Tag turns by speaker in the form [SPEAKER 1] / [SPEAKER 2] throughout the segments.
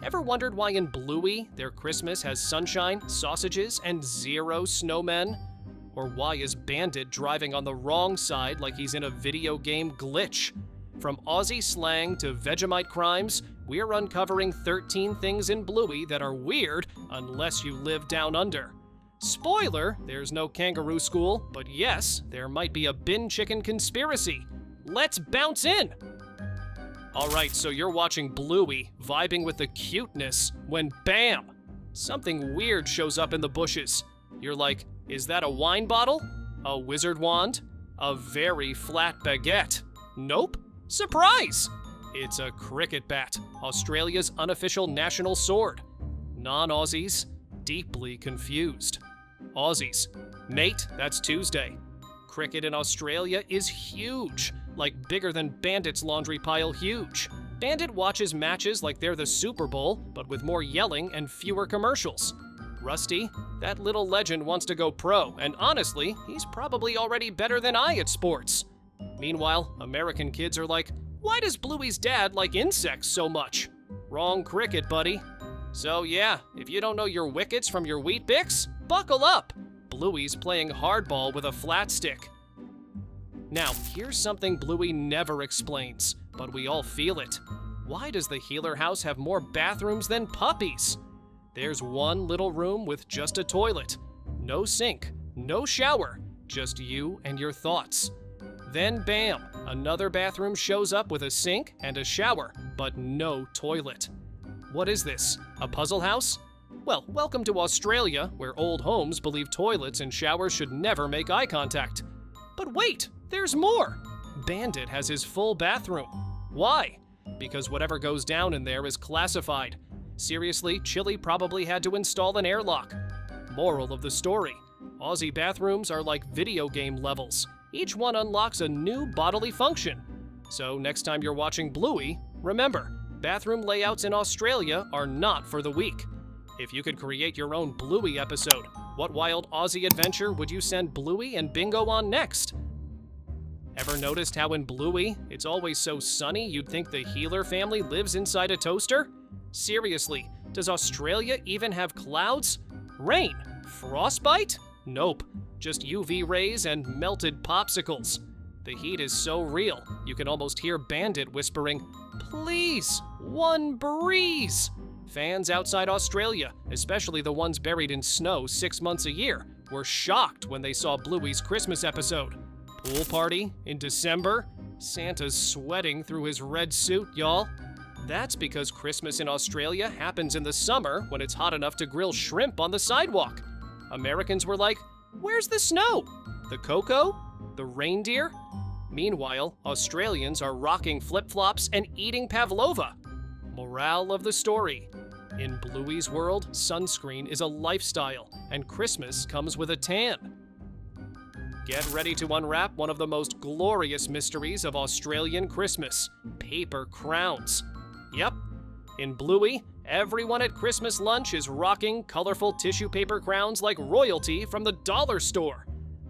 [SPEAKER 1] Ever wondered why in Bluey their Christmas has sunshine, sausages, and 0 snowmen? Or why is Bandit driving on the wrong side like he's in a video game glitch? From Aussie slang to Vegemite crimes, we're uncovering 13 things in Bluey that are weird unless you live down under. Spoiler, there's no kangaroo school, but yes, there might be a bin chicken conspiracy. Let's bounce in! Alright, so you're watching Bluey, vibing with the cuteness, when BAM! Something weird shows up in the bushes. You're like, is that a wine bottle? A wizard wand? A very flat baguette? Nope. Surprise! It's a cricket bat, Australia's unofficial national sword. Non-Aussies, deeply confused. Aussies, mate, that's Tuesday. Cricket in Australia is huge, like bigger than Bandit's laundry pile huge. Bandit watches matches like they're the Super Bowl, but with more yelling and fewer commercials. Rusty, that little legend wants to go pro, and honestly, he's probably already better than I at sports. Meanwhile, American kids are like, why does Bluey's dad like insects so much? Wrong cricket, buddy. So yeah, if you don't know your wickets from your Wheat Bix, buckle up! Bluey's playing hardball with a flat stick. Now, here's something Bluey never explains, but we all feel it. Why does the Healer house have more bathrooms than puppies? There's one little room with just a toilet. No sink, no shower, just you and your thoughts. Then bam, another bathroom shows up with a sink and a shower, but no toilet. What is this, a puzzle house? Well, welcome to Australia, where old homes believe toilets and showers should never make eye contact. But wait, there's more! Bandit has his full bathroom. Why? Because whatever goes down in there is classified. Seriously, Chili probably had to install an airlock. Moral of the story, Aussie bathrooms are like video game levels. Each one unlocks a new bodily function. So next time you're watching Bluey, remember, bathroom layouts in Australia are not for the weak. If you could create your own Bluey episode, what wild Aussie adventure would you send Bluey and Bingo on next? Ever noticed how in Bluey, it's always so sunny you'd think the Healer family lives inside a toaster? Seriously, does Australia even have clouds? Rain? Frostbite? Nope, just UV rays and melted popsicles. The heat is so real, you can almost hear Bandit whispering, "Please, one breeze!" Fans outside Australia, especially the ones buried in snow 6 months a year, were shocked when they saw Bluey's Christmas episode. Pool party in December? Santa's sweating through his red suit, y'all. That's because Christmas in Australia happens in the summer when it's hot enough to grill shrimp on the sidewalk. Americans were like, where's the snow? The cocoa? The reindeer? Meanwhile, Australians are rocking flip-flops and eating pavlova. Morale of the story. In Bluey's world, sunscreen is a lifestyle, and Christmas comes with a tan. Get ready to unwrap one of the most glorious mysteries of Australian Christmas, paper crowns. Yep, in Bluey, everyone at Christmas lunch is rocking colorful tissue paper crowns like royalty from the dollar store.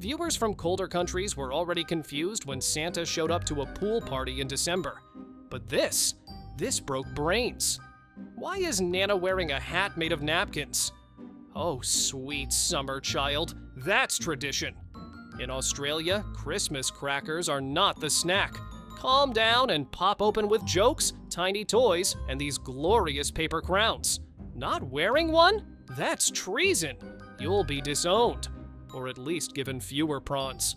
[SPEAKER 1] Viewers from colder countries were already confused when Santa showed up to a pool party in December. But this broke brains. Why is Nana wearing a hat made of napkins? Oh, sweet summer child, that's tradition. In Australia, Christmas crackers are not the snack. Calm down and pop open with jokes, tiny toys, and these glorious paper crowns. Not wearing one? That's treason. You'll be disowned, or at least given fewer prawns.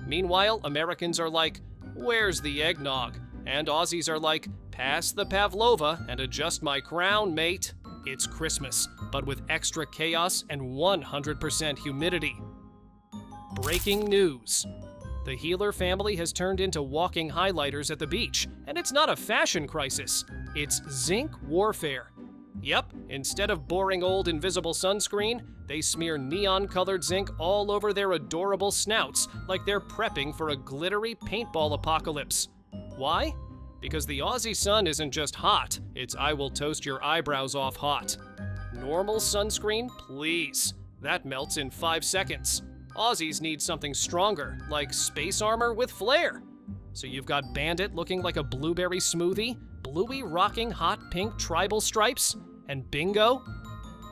[SPEAKER 1] Meanwhile, Americans are like, where's the eggnog? And Aussies are like, pass the pavlova and adjust my crown, mate. It's Christmas, but with extra chaos and 100% humidity. Breaking news. The Healer family has turned into walking highlighters at the beach, and it's not a fashion crisis. It's zinc warfare. Yep, instead of boring old invisible sunscreen, they smear neon-colored zinc all over their adorable snouts like they're prepping for a glittery paintball apocalypse. Why? Because the Aussie sun isn't just hot, it's I will toast your eyebrows off hot. Normal sunscreen, please. That melts in 5 seconds. Aussies need something stronger, like space armor with flair. So you've got Bandit looking like a blueberry smoothie, Bluey rocking hot pink tribal stripes, And Bingo?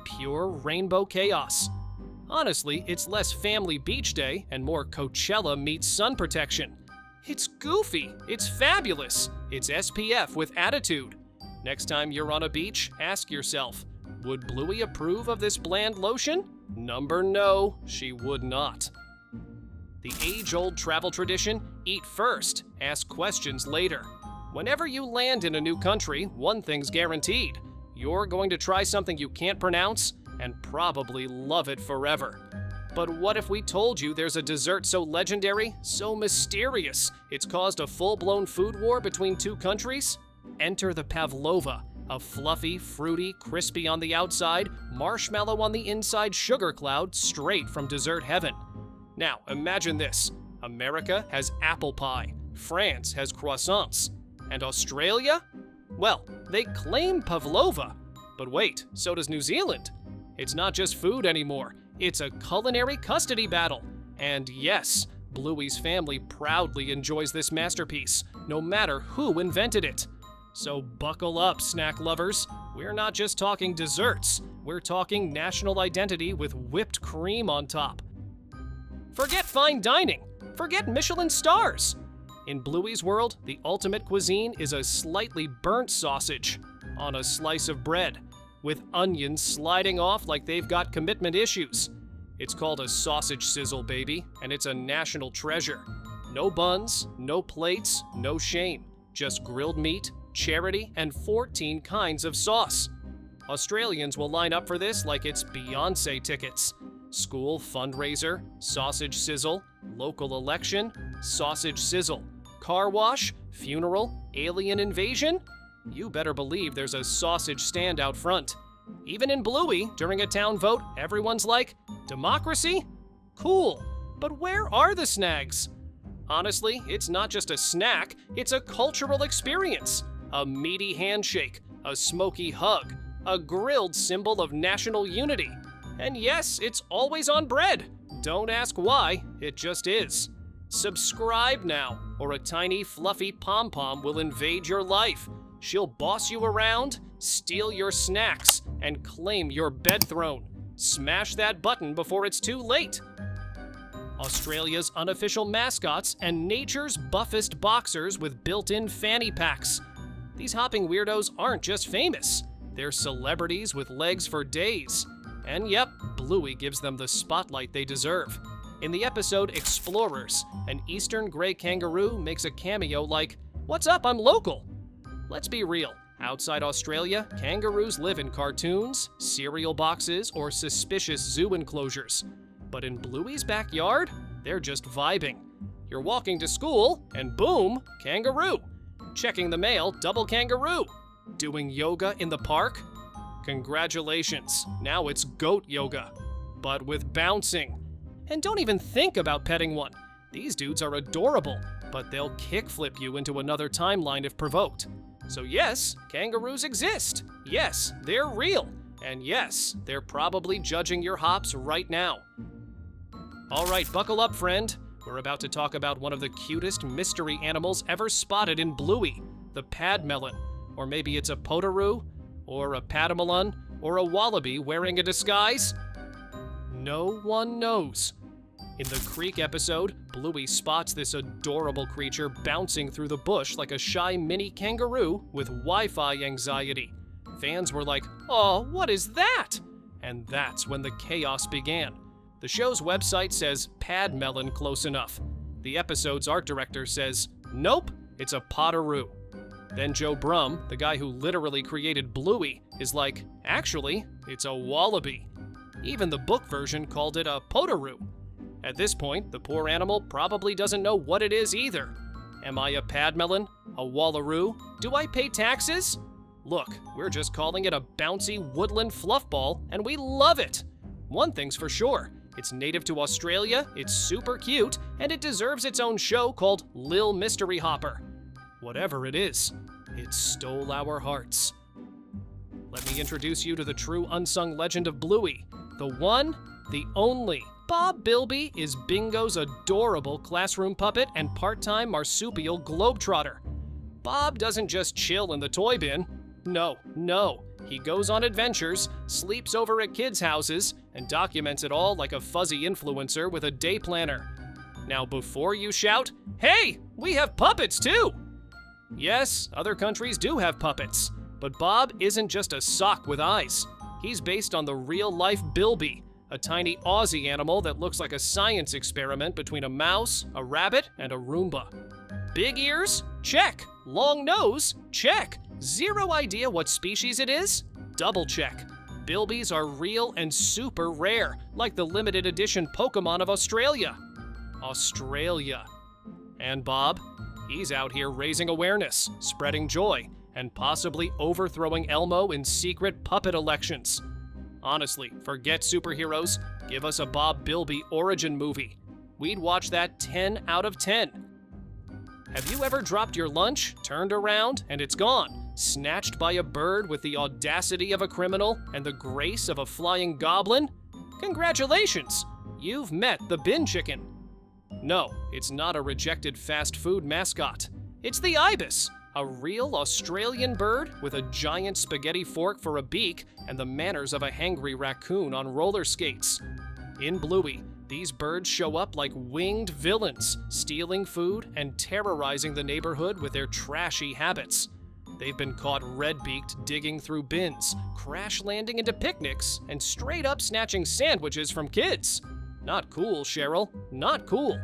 [SPEAKER 1] Pure rainbow chaos. Honestly, it's less family beach day and more Coachella meets sun protection. It's goofy, it's fabulous, it's SPF with attitude. Next time you're on a beach, ask yourself, would Bluey approve of this bland lotion? Number no, she would not. The age-old travel tradition, eat first, ask questions later. Whenever you land in a new country, one thing's guaranteed. You're going to try something you can't pronounce and probably love it forever. But what if we told you there's a dessert so legendary, so mysterious, it's caused a full-blown food war between two countries? Enter the pavlova, a fluffy, fruity, crispy on the outside, marshmallow on the inside sugar cloud straight from dessert heaven. Now, imagine this. America has apple pie, France has croissants, and Australia? Well, they claim pavlova. But wait, so does New Zealand. It's not just food anymore, it's a culinary custody battle. And yes, Bluey's family proudly enjoys this masterpiece, no matter who invented it. So buckle up, snack lovers. We're not just talking desserts, we're talking national identity with whipped cream on top. Forget fine dining, forget Michelin stars. In Bluey's world, the ultimate cuisine is a slightly burnt sausage on a slice of bread, with onions sliding off like they've got commitment issues. It's called a sausage sizzle, baby, and it's a national treasure. No buns, no plates, no shame. Just grilled meat, charity, and 14 kinds of sauce. Australians will line up for this like it's Beyoncé tickets. School fundraiser, sausage sizzle, local election, sausage sizzle, car wash, funeral, alien invasion? You better believe there's a sausage stand out front. Even in Bluey, during a town vote, everyone's like, democracy? Cool, but where are the snags? Honestly, it's not just a snack, it's a cultural experience. A meaty handshake, a smoky hug, a grilled symbol of national unity. And yes, it's always on bread. Don't ask why, it just is. Subscribe now, or a tiny fluffy pom-pom will invade your life. She'll boss you around, steal your snacks, and claim your bed throne. Smash that button before it's too late. Australia's unofficial mascots and nature's buffest boxers with built-in fanny packs. These hopping weirdos aren't just famous, they're celebrities with legs for days. And yep, Bluey gives them the spotlight they deserve. In the episode Explorers, an eastern gray kangaroo makes a cameo like, "What's up, I'm local." Let's be real, outside Australia, kangaroos live in cartoons, cereal boxes, or suspicious zoo enclosures. But in Bluey's backyard, they're just vibing. You're walking to school, and boom, kangaroo. Checking the mail, double kangaroo. Doing yoga in the park? Congratulations, now it's goat yoga, but with bouncing. And don't even think about petting one. These dudes are adorable, but they'll kickflip you into another timeline if provoked. So yes, kangaroos exist. Yes, they're real. And yes, they're probably judging your hops right now. All right, buckle up, friend. We're about to talk about one of the cutest mystery animals ever spotted in Bluey, the padmelon. Or maybe it's a potoroo, or a patamelon, or a wallaby wearing a disguise? No one knows. In the Creek episode, Bluey spots this adorable creature bouncing through the bush like a shy mini kangaroo with Wi-Fi anxiety. Fans were like, "Oh, what is that?" And that's when the chaos began. The show's website says padmelon close enough. The episode's art director says, "Nope, it's a potoroo." Then Joe Brum, the guy who literally created Bluey, is like, "Actually, it's a wallaby." Even the book version called it a potoroo. At this point, the poor animal probably doesn't know what it is either. Am I a padmelon? A wallaroo? Do I pay taxes? Look, we're just calling it a bouncy woodland fluffball, and we love it. One thing's for sure, it's native to Australia, it's super cute, and it deserves its own show called Lil Mystery Hopper. Whatever it is, it stole our hearts. Let me introduce you to the true unsung legend of Bluey, the one, the only. Bob Bilby is Bingo's adorable classroom puppet and part-time marsupial globetrotter. Bob doesn't just chill in the toy bin, No. He goes on adventures, sleeps over at kids' houses, and documents it all like a fuzzy influencer with a day planner. Now before you shout, "Hey, we have puppets too!" Yes, other countries do have puppets, but Bob isn't just a sock with eyes. He's based on the real-life Bluey, a tiny Aussie animal that looks like a science experiment between a mouse, a rabbit, and a Roomba. Big ears? Check. Long nose? Check. Zero idea what species it is? Double check. Bilbies are real and super rare, like the limited edition Pokemon of Australia. Australia. And Bob? He's out here raising awareness, spreading joy, and possibly overthrowing Elmo in secret puppet elections. Honestly, forget superheroes. Give us a Bob Bilby origin movie. We'd watch that 10 out of 10. Have you ever dropped your lunch, turned around, and it's gone, snatched by a bird with the audacity of a criminal and the grace of a flying goblin? Congratulations! You've met the bin chicken. No, it's not a rejected fast food mascot. It's the ibis, a real Australian bird with a giant spaghetti fork for a beak and the manners of a hangry raccoon on roller skates. In Bluey, these birds show up like winged villains, stealing food and terrorizing the neighborhood with their trashy habits. They've been caught red-beaked digging through bins, crash landing into picnics, and straight up snatching sandwiches from kids. Not cool, Cheryl, not cool.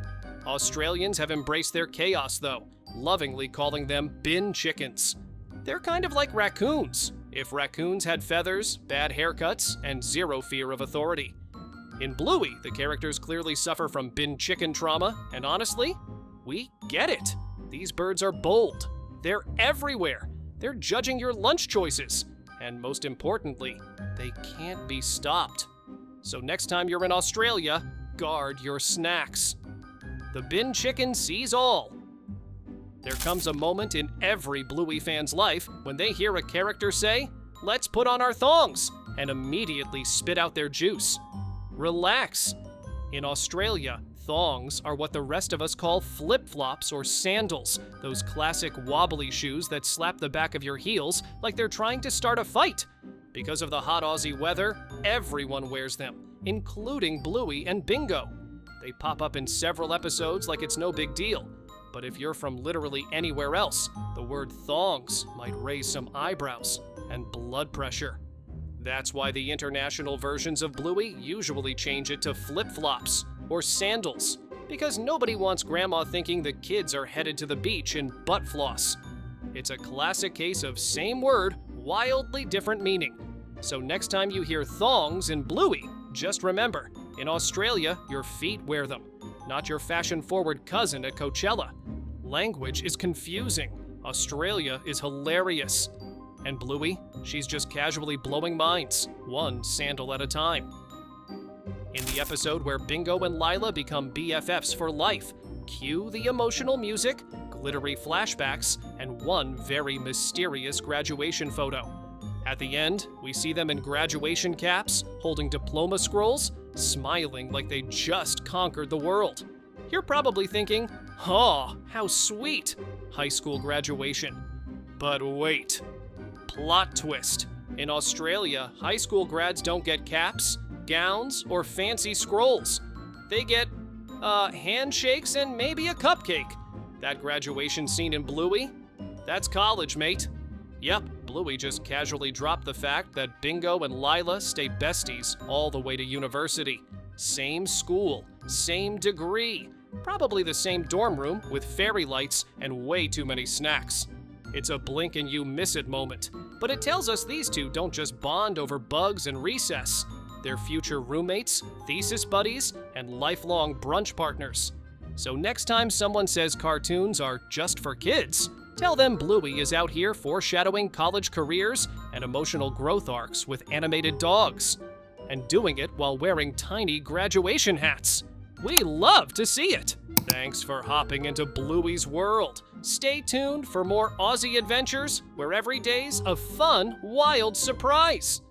[SPEAKER 1] Australians have embraced their chaos, though, lovingly calling them bin chickens. They're kind of like raccoons, if raccoons had feathers, bad haircuts, and zero fear of authority. In Bluey, the characters clearly suffer from bin chicken trauma, and honestly, we get it. These birds are bold. They're everywhere. They're judging your lunch choices. And most importantly, they can't be stopped. So next time you're in Australia, guard your snacks. The bin chicken sees all. There comes a moment in every Bluey fan's life when they hear a character say, "Let's put on our thongs," and immediately spit out their juice. Relax. In Australia, thongs are what the rest of us call flip-flops or sandals, those classic wobbly shoes that slap the back of your heels like they're trying to start a fight. Because of the hot Aussie weather, everyone wears them, including Bluey and Bingo. They pop up in several episodes like it's no big deal. But if you're from literally anywhere else, the word thongs might raise some eyebrows and blood pressure. That's why the international versions of Bluey usually change it to flip-flops or sandals, because nobody wants grandma thinking the kids are headed to the beach in butt floss. It's a classic case of same word, wildly different meaning. So next time you hear thongs in Bluey, just remember, in Australia, your feet wear them, not your fashion-forward cousin at Coachella. Language is confusing. Australia is hilarious. And Bluey, she's just casually blowing minds, one sandal at a time. In the episode where Bingo and Lila become BFFs for life, cue the emotional music, glittery flashbacks, and one very mysterious graduation photo. At the end, we see them in graduation caps, holding diploma scrolls, smiling like they just conquered the world. You're probably thinking, "Oh, how sweet, high school graduation." But wait. Plot twist. In Australia, high school grads don't get caps, gowns, or fancy scrolls. They get, handshakes and maybe a cupcake. That graduation scene in Bluey? That's college, mate. Yep, Bluey just casually dropped the fact that Bingo and Lila stay besties all the way to university. Same school, same degree, probably the same dorm room with fairy lights and way too many snacks. It's a blink and you miss it moment, but it tells us these two don't just bond over bugs and recess. They're future roommates, thesis buddies, and lifelong brunch partners. So next time someone says cartoons are just for kids, tell them Bluey is out here foreshadowing college careers and emotional growth arcs with animated dogs. And doing it while wearing tiny graduation hats. We love to see it! Thanks for hopping into Bluey's world. Stay tuned for more Aussie adventures where every day's a fun, wild surprise.